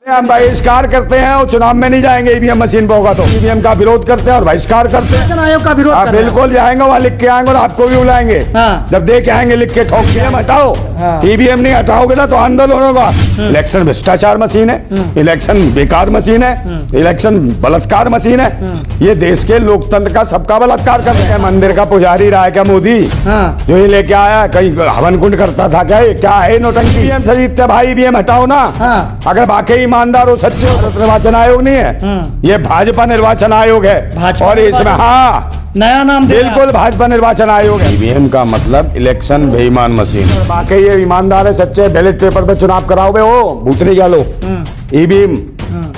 हम बहिष्कार करते हैं और चुनाव में नहीं जाएंगे। ईवीएम मशीन पे होगा तो ईवीएम का विरोध करते हैं और बहिष्कार करते हैं। निर्वाचन आयोग का विरोध कर रहे हैं। बिल्कुल जाएंगे, वहाँ लिख के आएंगे और आपको भी बुलाएंगे। जब दे के आएंगे लिख के ठोक के हटाओ। ईवीएम नहीं हटाओगे ना तो आंदोलन होगा। इलेक्शन भ्रष्टाचार मशीन है, इलेक्शन बेकार मशीन है, इलेक्शन बलात्कार मशीन है। ये देश के लोकतंत्र का सबका बलात्कार कर रहे हैं। मंदिर का पुजारी रहा है क्या मोदी, जो ये लेके आया कहीं हवन कुंड करता था क्या? क्या है नोटंकी? ईवीएम से जीतते भाई, ईवीएम हटाओ ना। अगर वाकई ईमानदार हो, सच्चे हो। निर्वाचन आयोग नहीं है, ये भाजपा निर्वाचन आयोग है। और इसमें नया नाम बिल्कुल भाजपा निर्वाचन आयोग है। ईवीएम का मतलब इलेक्शन बेईमान मशीन। वाकई ये ईमानदार है, सच्चे, बैलेट पेपर पे चुनाव कराओगे हो भूतनी क्या लो। ईवीएम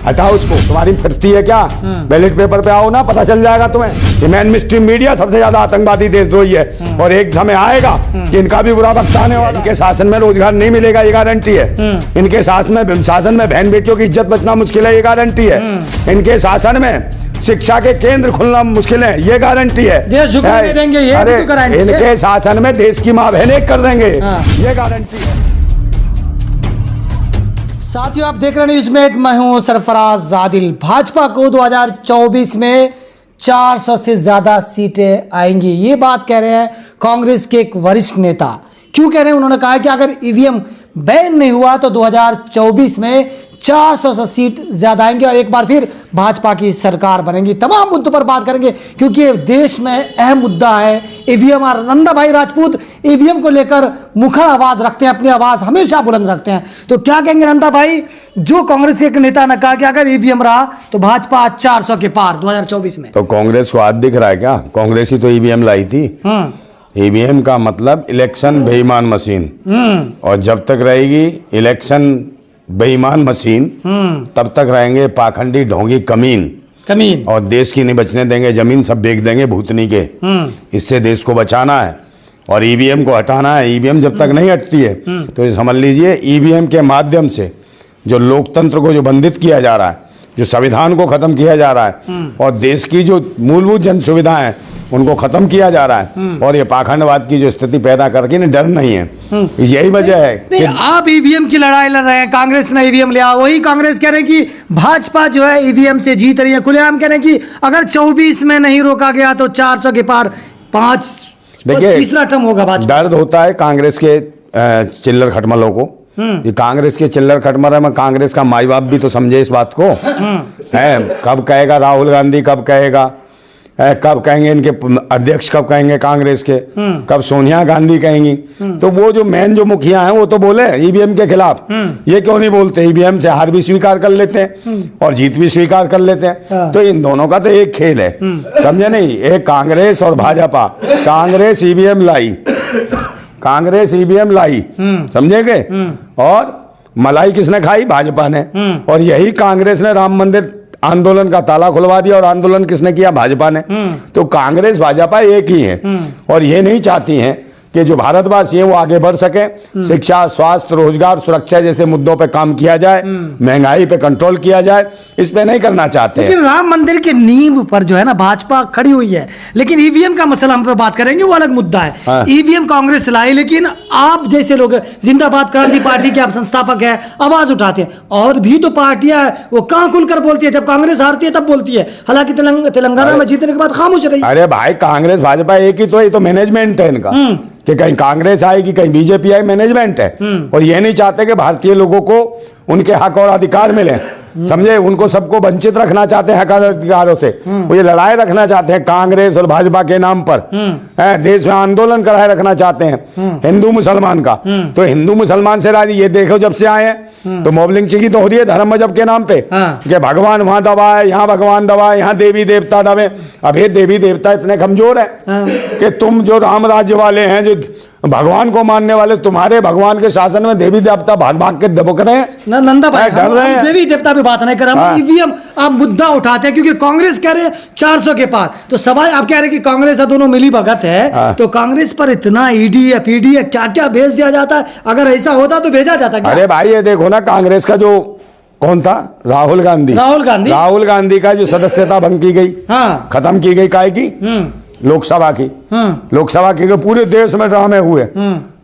हटाओ उसको। तुम्हारी फिरती है क्या? बैलेट पेपर पे आओ ना, पता चल जाएगा तुम्हें। मेन मिस्ट्री मीडिया सबसे ज्यादा आतंकवादी देशद्रोही है और एक समय आएगा कि इनका भी बुरा वक्त आने वाला। इनके शासन में रोजगार नहीं मिलेगा, ये गारंटी है। इनके शासन में बहन बेटियों की इज्जत बचना मुश्किल है, ये गारंटी है। इनके शासन में शिक्षा के केंद्र खुलना मुश्किल है, ये गारंटी है। देश झुकने देंगे, ये अरे तो इनके शासन में देश की माँ बहन एक कर देंगे, ये गारंटी है। साथियों, आप देख रहे हैं न्यूज़ मेट, मैं हूं सरफराज आदिल। भाजपा को 2024 में 400 से ज्यादा सीटें आएंगी, ये बात कह रहे हैं कांग्रेस के एक वरिष्ठ नेता। क्यों कह रहे हैं? उन्होंने कहा कि अगर ईवीएम बैन नहीं हुआ तो 2024 में 400 सीट ज्यादा आएंगे और एक बार फिर भाजपा की सरकार बनेगी। तमाम मुद्दों पर बात करेंगे क्योंकि देश में अहम मुद्दा है ईवीएम। और नंदा भाई राजपूत ईवीएम को लेकर मुखर आवाज रखते हैं, अपनी आवाज हमेशा बुलंद रखते हैं। तो क्या कहेंगे नंदा भाई, जो कांग्रेस के एक नेता ने कहा कि अगर ईवीएम रहा तो भाजपा 400 के पार 2024 में? तो कांग्रेस को हाथ दिख रहा है क्या? कांग्रेस ही तो ईवीएम लाई थी। ईवीएम का मतलब इलेक्शन बेईमान मशीन, और जब तक रहेगी इलेक्शन बेईमान मशीन तब तक रहेंगे पाखंडी ढोंगी कमीन, और देश की नहीं बचने देंगे। जमीन सब बेच देंगे भूतनी के। इससे देश को बचाना है और ईवीएम को हटाना है। ईवीएम जब तक नहीं हटती है तो ये समझ लीजिए ईवीएम के माध्यम से जो लोकतंत्र को जो बंधित किया जा रहा है, जो संविधान को खत्म किया जा रहा है और देश की जो मूलभूत जन सुविधाएं हैं उनको खत्म किया जा रहा है। और ये पाखंडवाद की जो स्थिति पैदा करके डर नहीं है, यही वजह है कि आप ईवीएम की लड़ाई लड़ रहे हैं। कांग्रेस ने ईवीएम लिया, वही कांग्रेस कह रहे हैं कि भाजपा जो है ईवीएम से जीत रही है। खुलेआम कह रहे हैं कि अगर 24 में नहीं रोका गया तो 400 के पार 5 तीसरा टर्म होगा भाजपा। दर्द होता है कांग्रेस के चिल्लर खटमलों को। ये कांग्रेस के चिल्लर खटमल में कांग्रेस का माई बाप भी तो समझे इस बात को। है कब कहेगा राहुल गांधी, कब कहेगा, कब कहेंगे इनके अध्यक्ष, कब कहेंगे कांग्रेस के, कब सोनिया गांधी कहेंगी। तो वो जो मेन जो मुखिया हैं वो तो बोले ईवीएम के खिलाफ। ये क्यों नहीं बोलते? ईवीएम से हार भी स्वीकार कर लेते हैं और जीत भी स्वीकार कर लेते हैं। तो इन दोनों का तो एक खेल है, समझे नहीं? एक कांग्रेस और भाजपा। कांग्रेस ईवीएम लाई, समझेंगे? और मलाई किसने खाई? भाजपा ने। और यही कांग्रेस ने राम मंदिर आंदोलन का ताला खुलवा दिया और आंदोलन किसने किया? भाजपा ने। तो कांग्रेस भाजपा एक ही है और ये नहीं चाहती हैं कि जो भारतवासी है वो आगे बढ़ सके। शिक्षा, स्वास्थ्य, रोजगार, सुरक्षा जैसे मुद्दों पे काम किया जाए, महंगाई पे कंट्रोल किया जाए, इस पे नहीं करना चाहते। लेकिन राम मंदिर के नींव पर जो है ना भाजपा खड़ी हुई है। लेकिन ईवीएम का मसला हम पे बात करेंगे, वो अलग मुद्दा है। ईवीएम कांग्रेस लाई, लेकिन आप जैसे लोग जिंदाबाद क्रांति पार्टी के आप संस्थापक है, आवाज उठाते हैं। और भी तो पार्टियां वो कहां खुलकर बोलती है? जब कांग्रेस हारती है तब बोलती है। हालांकि तेलंगाना में जीतने के बाद खामोश रही। अरे भाई कांग्रेस भाजपा एक ही तो, ये तो मैनेजमेंट है इनका कि कहीं कांग्रेस आएगी, कहीं बीजेपी आए, मैनेजमेंट है। और ये नहीं चाहते कि भारतीय लोगों को उनके हक और अधिकार मिले, समझे? उनको सबको वंचित रखना चाहते हैं हक और अधिकारों से। वो ये लड़ाई रखना चाहते हैं कांग्रेस और भाजपा के नाम पर। देश में आंदोलन कराए रखना चाहते हैं हिंदू मुसलमान का। तो हिंदू मुसलमान से राजी, ये देखो जब से आए हैं तो मॉब लिंचिंग तो हो रही है धर्म मजहब के नाम पे कि भगवान वहां दबा है, यहाँ भगवान दबा है, यहाँ देवी देवता दबे। अब ये देवी देवता इतने कमजोर है कि तुम जो राम राज्य वाले हैं, जो भगवान को मानने वाले, तुम्हारे भगवान के शासन में देवी देवता भाग भाग के दबक रहे हैं। नंदा भाई, देवी देवता पे बात नहीं कर रहा, ईवीएम आप मुद्दा उठाते हैं क्योंकि कांग्रेस कह रहे हैं 400 के पार। तो सवाल आप कह रहे हैं कि कांग्रेस दोनों मिली भगत है, तो कांग्रेस पर इतना ईडी है, पीडी है, क्या क्या भेज दिया जाता है? अगर ऐसा होता तो भेजा जाता क्या? अरे भाई ये देखो ना, कांग्रेस का जो कौन था? राहुल गांधी का जो सदस्यता भंग की गई, खत्म की गई, काय की? लोकसभा की। लोकसभा की पूरे देश में ड्रामे हुए।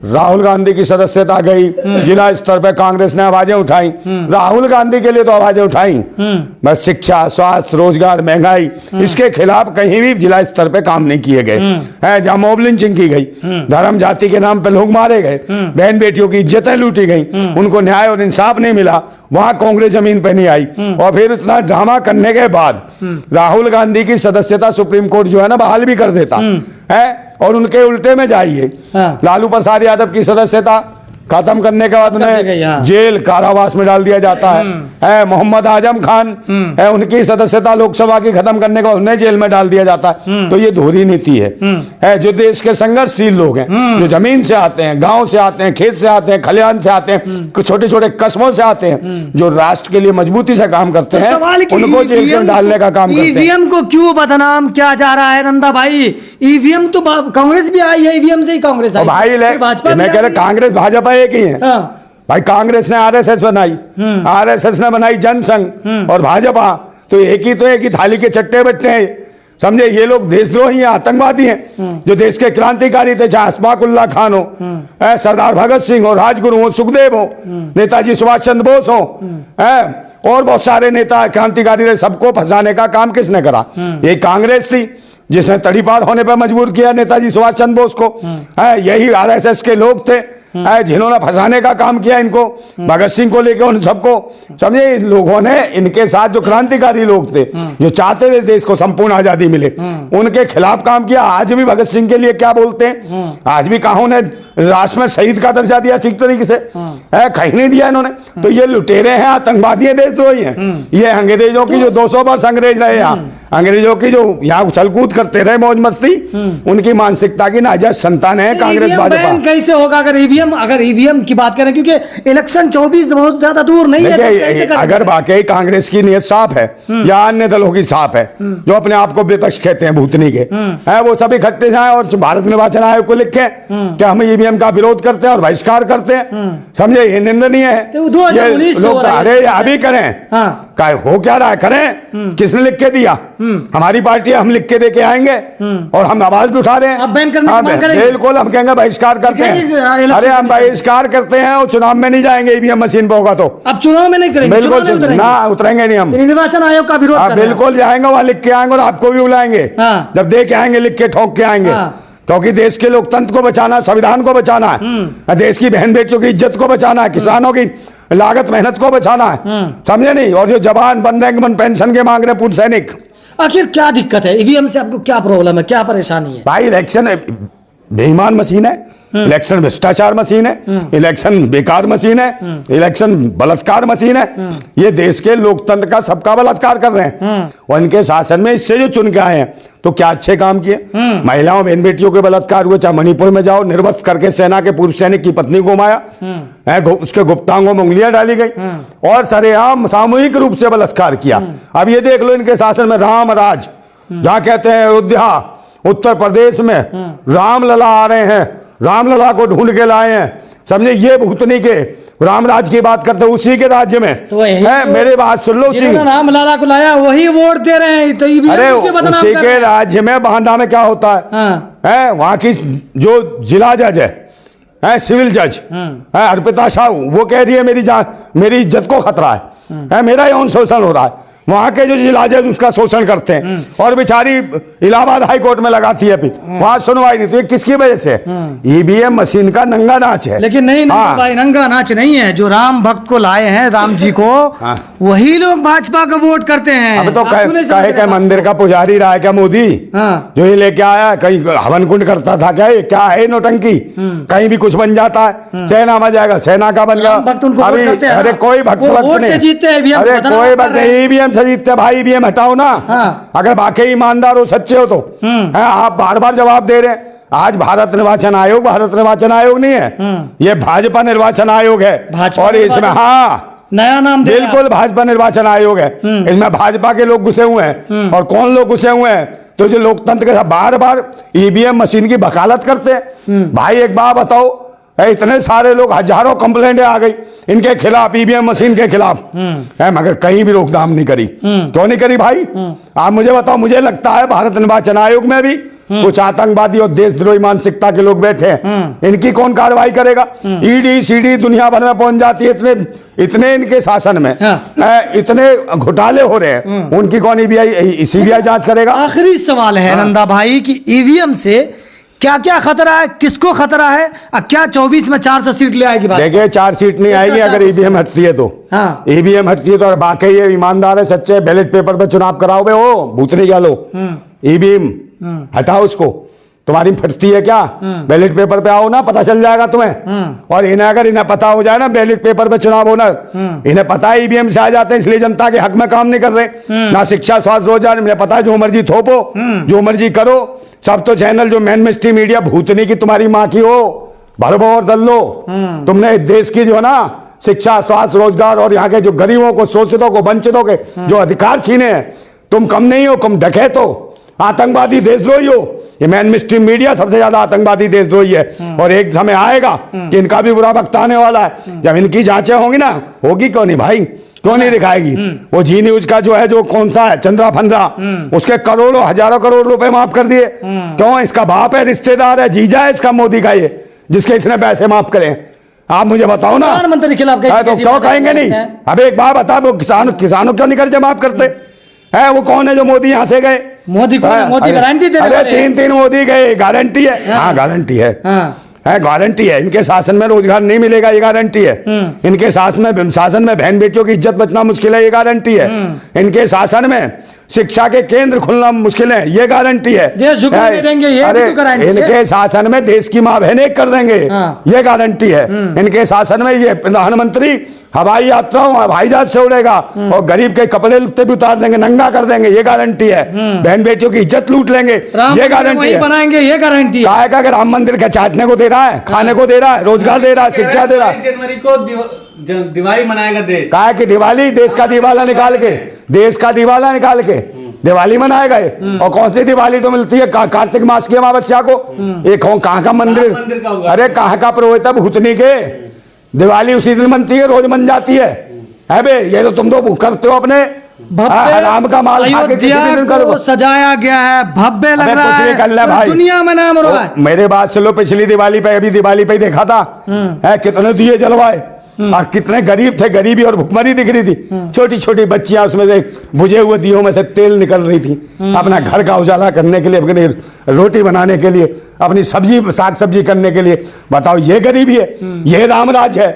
राहुल गांधी की सदस्यता गई, जिला स्तर पे कांग्रेस ने आवाजें उठाई, राहुल गांधी के लिए तो आवाजें उठाई, बस शिक्षा, स्वास्थ्य, रोजगार, महंगाई, इसके खिलाफ कहीं भी जिला स्तर पे काम नहीं किए गए हैं। जहां मॉब लिंचिंग की गई, धर्म जाति के नाम पे लोग मारे गए, बहन बेटियों की इज्जतें लूटी गई, उनको न्याय और इंसाफ नहीं मिला, वहां कांग्रेस जमीन पे नहीं आई। और फिर इतना ड्रामा करने के बाद राहुल गांधी की सदस्यता सुप्रीम कोर्ट जो है ना बहाल भी कर देता है, और उनके उल्टे में जाइए, लालू प्रसाद यादव की सदस्यता खत्म करने के बाद उन्हें जेल कारावास में डाल दिया जाता है। मोहम्मद आजम खान है, उनकी सदस्यता लोकसभा की खत्म करने के बाद उन्हें जेल में डाल दिया जाता है। तो ये दोहरी नीति है। जो देश के संघर्षशील लोग हैं, जो जमीन से आते हैं, गांव से आते हैं, खेत से आते हैं, खलिहान से आते हैं, छोटे छोटे कस्बों से आते हैं, जो राष्ट्र के लिए मजबूती से काम करते हैं, उनको जेल में डालने का काम करते हैं। ईवीएम को क्यों बदनाम किया जा रहा है नंदा भाई? ईवीएम तो कांग्रेस भी आई है, ईवीएम से ही कांग्रेस आई। भाई मैं कह रहा कांग्रेस भाजपा एक ही है। भाई कांग्रेस ने आरएसएस बनाई, आरएसएस ने बनाई जनसंघ, और भाजपा तो एक ही थाली के चट्टे बट्टे हैं। समझे, ये लोग देशद्रोही हैं, आतंकवादी हैं। जो देश के क्रांतिकारी थे, चाहे अशफाक उल्लाह खान हो, सरदार भगत सिंह हो, राजगुरु हो, सुखदेव हो, नेताजी सुभाष चंद्र बोस हो, और बहुत सारे नेता क्रांतिकारी रहे, सबको फंसाने का काम किसने करा? ये कांग्रेस थी जिसने तड़ीपार होने पर मजबूर किया नेताजी सुभाष चंद्र बोस को। यही आरएसएस के लोग थे जिन्होंने फंसाने का काम किया इनको, भगत सिंह को लेकर उन सबको। समझे, इन लोगों ने इनके साथ जो क्रांतिकारी लोग थे, जो चाहते थे देश को संपूर्ण आजादी मिले, उनके खिलाफ काम किया। आज भी भगत सिंह के लिए क्या बोलते हैं? आज भी कहा उन्हें राष्ट्र में शहीद का दर्जा दिया ठीक तरीके से? कहीं नहीं दिया इन्होंने। तो ये लुटेरे हैं, आतंकवादी हैं, देशद्रोही हैं। ये अंग्रेजों की जो 200 वर्ष अंग्रेज रहे यहाँ, अंग्रेजों की जो यहाँ उछलकूद करते रहे, मौज मस्ती, उनकी मानसिकता की नाजायज संतान है कांग्रेस भाजपा। कैसे होगा अगर ईवीएम की बात करें, क्योंकि इलेक्शन 24 बहुत ज्यादा दूर नहीं है। अगर वाकई कांग्रेस की नीयत साफ है या अन्य दलों की साफ है, जो अपने आप को विपक्ष कहते हैं भूतनी के, वो सभी इकट्ठे जाए और भारत निर्वाचन आयोग को लिखे कि हम ईवीएम का विरोध करते हैं और बहिष्कार करते हैं। समझे, ये निंदनीय है। लोग अरे अभी करें, हो क्या रहा है, करें। किसने लिख के दिया? हमारी पार्टी, हम लिख के दे के आएंगे और हम आवाज उठा रहे हैं। बिल्कुल, हम कहेंगे बहिष्कार करते हैं। अरे हम बहिष्कार करते हैं और चुनाव में नहीं जाएंगे ईवीएम मशीन पे होगा तो। अब चुनाव में नहीं करेंगे? बिल्कुल ना, उतरेंगे नहीं हम। निर्वाचन आयोग का विरोध बिल्कुल जाएंगे, वहां लिख के आएंगे और आपको भी बुलाएंगे। जब दे के आएंगे, लिख के ठोक के आएंगे। क्योंकि देश के लोकतंत्र को बचाना, संविधान को बचाना है, देश की बहन बेटियों की इज्जत को बचाना है, किसानों की लागत मेहनत को बचाना है। समझे नहीं? और जो जवान बन रहे पेंशन के मांग रहे पूर्व सैनिक, आखिर क्या दिक्कत है? ईवीएम से आपको क्या प्रॉब्लम है, क्या परेशानी है? भाई इलेक्शन बेईमान मशीन है, इलेक्शन भ्रष्टाचार मशीन है, इलेक्शन बेकार मशीन है, इलेक्शन बलात्कार मशीन है। ये देश के लोकतंत्र का सबका बलात्कार कर रहे हैं। और इनके शासन में इससे जो चुन के आए हैं तो क्या अच्छे काम किए? महिलाओं बहन बेटियों के बलात्कार हुए, चाहे मणिपुर में जाओ, निर्वस्त्र करके सेना के पूर्व सैनिक की पत्नी को मारा, उसके गुप्तांगों में उंगलियां डाली गई और सरेआम सामूहिक रूप से बलात्कार किया। अब ये देख लो इनके शासन में राम राज, जहां कहते हैं अयोध्या उत्तर प्रदेश में रामलला आ रहे हैं, रामलला को ढूंढ के लाए हैं। समझे, ये भूतनी के रामराज की बात करते उसी के राज्य में तो है। मेरे बात सुन लो, उसी रामलला को लाया वही वोट दे रहे हैं। तो अरे उसी के राज्य में बांदा में क्या होता है, वहां की जो जिला जज है, सिविल जज है अर्पिता साहू, वो कह रही है मेरी इज्जत को खतरा है, मेरा यौन शोषण हो रहा है। वहां के जो जिला जज उसका शोषण करते हैं और बेचारी इलाहाबाद हाई कोर्ट में लगाती है, फिर वहां सुनवाई नहीं। तो ये किसकी वजह से? ईवीएम मशीन का नंगा नाच है। लेकिन नहीं भाई, नंगा नाच नहीं है। जो राम भक्त को लाए हैं, राम जी को, वही लोग भाजपा को वोट करते हैं। अब तो कहे मंदिर का पुजारी रहा है क्या मोदी, जो ये लेके आया? कहीं हवन कुंड करता था क्या? क्या है नौटंकी? कहीं भी कुछ बन जाता है, सेना में जाएगा, सेना का बन गया। अरे कोई भक्त नहीं, अरे कोई भक्त नहीं, ईवीएम से जीतते भाई। ईवीएम हटाओ ना। अगर वाकई ईमानदार हो, सच्चे हो तो। आप बार बार जवाब दे रहे हैं। आज भारत निर्वाचन आयोग नहीं है, ये भाजपा निर्वाचन आयोग है। और इसमें नया नाम बिल्कुल भाजपा निर्वाचन आयोग है। इसमें भाजपा के लोग घुसे हुए हैं। और कौन लोग घुसे हुए हैं? तो जो लोकतंत्र के साथ बार बार ईवीएम मशीन की वकालत करते हैं। भाई एक बात बताओ, इतने सारे लोग, हजारों कंप्लेंटें आ गई इनके खिलाफ, ईवीएम मशीन के खिलाफ है, मगर कहीं भी रोकथाम नहीं करी। क्यों नहीं करी भाई? आप मुझे बताओ। मुझे लगता है भारत निर्वाचन आयोग में भी कुछ आतंकवादी और देशद्रोही मानसिकता के लोग बैठे हैं, इनकी कौन कार्रवाई करेगा? ईडी सीडी दुनिया भर में पहुंच जाती है, इतने इनके शासन में इतने घोटाले हो रहे हैं, उनकी कौन सीबीआई जांच करेगा? आखिरी सवाल है नंदा भाई कि ईवीएम से क्या क्या खतरा है, किसको खतरा है, क्या 24 में 400 सीट ले आएगी? देखिए 4 सीट नहीं आएगी अगर ईवीएम हटती है तो। ईवीएम हटती है तो, और बाकी ये ईमानदार है, सच्चे, बैलेट पेपर पे चुनाव कराओगे, हो भूतनी क्या लो, ईवीएम हटाओ उसको। तुम्हारी फटती है क्या? बैलेट पेपर पे आओ ना, पता चल जाएगा तुम्हें। और अगर इन्हें पता हो जाए ना बैलेट पेपर पे चुनाव होना, इन्हें पता है ईवीएम से आ जाते हैं, इसलिए जनता के हक में काम नहीं कर रहे। ना शिक्षा, स्वास्थ्य, रोजगार, इन्हें पता है जो मर्जी थोपो, जो मर्जी करो। सब तो चैनल जो मेन स्ट्रीम मीडिया भूतनी की तुम्हारी माँ की हो, भरबो और दल लो। तुमने देश की जो है ना शिक्षा, स्वास्थ्य, रोजगार और यहाँ के जो गरीबों को, शोषितों को, वंचितों के जो अधिकार छीने हैं, तुम कम नहीं हो, तुम डकैत हो, आतंकवादी, देशद्रोही हो। ये मेन स्ट्रीम मीडिया सबसे ज्यादा आतंकवादी, देशद्रोही है। और एक समय आएगा कि इनका भी बुरा वक्त आने वाला है, जब इनकी जांचें होंगी ना, होगी क्यों नहीं भाई, क्यों नहीं दिखाएगी? वो जी न्यूज का जो है, जो कौन सा है, चंद्रा फंद्रा, उसके करोड़ों हजारों करोड़ रुपए माफ कर दिए। क्यों? इसका बाप है, रिश्तेदार है, जीजा है इसका मोदी का, ये जिसके इसने पैसे माफ करे। आप मुझे बताओ ना, प्रधानमंत्री के खिलाफ तो क्यों कहेंगे नहीं? अब एक बात बता, वो किसानों क्यों नहीं कर्जे माफ करते है? वो कौन है जो मोदी यहाँ से गए? मोदी गारंटी दे रहे हैं। 3 मोदी गए, गारंटी है। हाँ गारंटी है, गारंटी है। इनके शासन में रोजगार नहीं मिलेगा, ये गारंटी है। इनके शासन में बहन बेटियों की इज्जत बचना मुश्किल है, ये गारंटी है। इनके शासन में शिक्षा के केंद्र खुलना मुश्किल है, ये गारंटी है। अरे इनके शासन में देश की माँ बहन एक कर देंगे, ये गारंटी है। इनके शासन में ये प्रधानमंत्री हवाई यात्राओं, हवाई जहाज से उड़ेगा और गरीब के कपड़े लत्ते भी उतार देंगे, नंगा कर देंगे, ये गारंटी है। बहन बेटियों की इज्जत लूट लेंगे, ये गारंटी है। बनाएंगे, ये गारंटी है। क्या है? राम मंदिर का चाटने को दे रहा है, खाने को दे रहा है, रोजगार दे रहा है, शिक्षा दे रहा है। जनवरी को दिवाली मनाएगा देश। क्या है कि दिवाली, देश का दिवाला निकाल के, देश का दिवाला निकाल के दिवाली मनाएगा ये। और कौन सी दिवाली तो मिलती है? कार्तिक मास की अमावस्या को। ये कहाँ का मंदिर? अरे कहाँ का पुरोहित है भूतनी के? दिवाली उसी दिन बनती है, रोज बन जाती है बे। ये तो तुम तो करते हो अपने राम का माल खा के को सजाया गया है, भव्य लग रहा है, भाई दुनिया में नाम रहा है। मेरे बात सुनो, पिछली दिवाली पे, अभी दिवाली पे देखा था कितने दिए जलवाए, और कितने गरीब थे, गरीबी और भुखमरी दिख रही थी। छोटी छोटी बच्चियां उसमें से बुझे हुए दियों में से तेल निकल रही थी, अपना घर का उजाला करने के लिए, अपनी रोटी बनाने के लिए, अपनी सब्जी साग सब्जी करने के लिए। बताओ ये गरीबी है, ये रामराज है?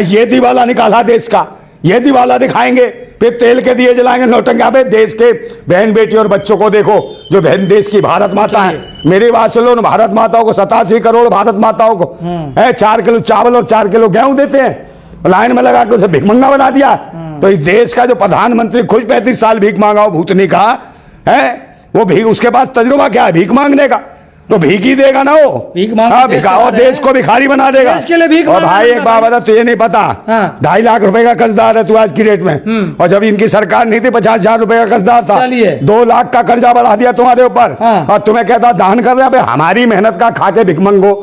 ये दिवाला निकाला देश का, ये दिवाला दिखाएंगे, फिर तेल के दिए जलाएंगे, नौटंकी पे। देश के बहन बेटी और बच्चों को देखो, जो बहन देश की भारत माता है। मेरी बात सुनो, भारत माताओं को 87 करोड़ भारत माताओं को 4 किलो चावल और 4 किलो गेहूं देते हैं, लाइन में लगा के उसे भिखमंगा बना दिया। तो इस देश का जो प्रधानमंत्री खुद 35 साल भीख मांगा हो, भूतनी का है वो, भीख, उसके पास तजुर्बा क्या है भीख मांगने का? तो भीख ही देगा ना वो, भीख और देश को भिखारी बना देगा। देश के लिए भीख। और भाई एक बात बता, तुझे नहीं पता, 2.5 लाख रुपए का कर्जदार है तू आज की डेट में। और जब इनकी सरकार नहीं थी 50,000 रुपए का कर्जदार था, 2 लाख का कर्जा बढ़ा दिया तुम्हारे ऊपर। और तुम्हें कहता दान कर रहे, हमारी मेहनत का खा के भिखमंगो,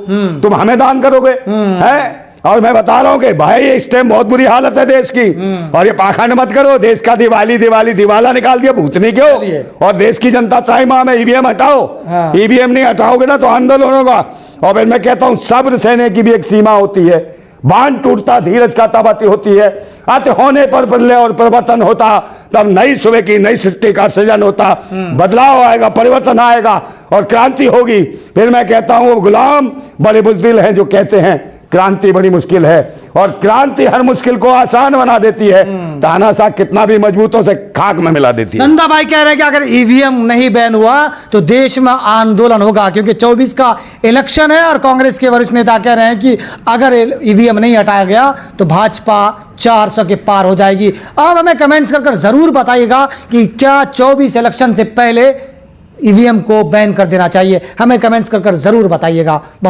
तुम हमें दान करोगे? है? और मैं बता रहा हूँ कि भाई इस टाइम बहुत बुरी हालत है देश की। और ये पाखंड मत करो, देश का दिवाला निकाल दिया भूतनी क्यों? और देश की जनता त्राहिमाम है, ईवीएम हटाओ। ईवीएम नहीं हटाओगे ना तो आंदोलन होगा। और फिर मैं कहता हूँ सब्र सहने की भी एक सीमा होती है, बांध टूटता धीरज का तब अति होती है, अति होने पर प्रलय और परिवर्तन होता, तब नई सुबह की नई सृष्टि का सृजन होता। बदलाव आएगा, परिवर्तन आएगा और क्रांति होगी। फिर मैं कहता हूँ वो गुलाम बड़े बुज़दिल हैं जो कहते हैं क्रांति बड़ी मुश्किल है, और क्रांति हर मुश्किल को आसान बना देती है। तानाशाह कितना भी मजबूतों से खाक में मिला देती है। नंदा भाई कह रहे हैं कि अगर ईवीएम नहीं बैन हुआ तो देश में आंदोलन होगा, क्योंकि 24 का इलेक्शन है। और कांग्रेस के वरिष्ठ नेता कह रहे हैं कि अगर ईवीएम नहीं हटाया गया तो भाजपा 400 के पार हो जाएगी। अब हमें कमेंट्स कर जरूर बताइएगा कि क्या 24 इलेक्शन से पहले ईवीएम को बैन कर देना चाहिए। हमें कमेंट्स कर जरूर बताइएगा। बहुत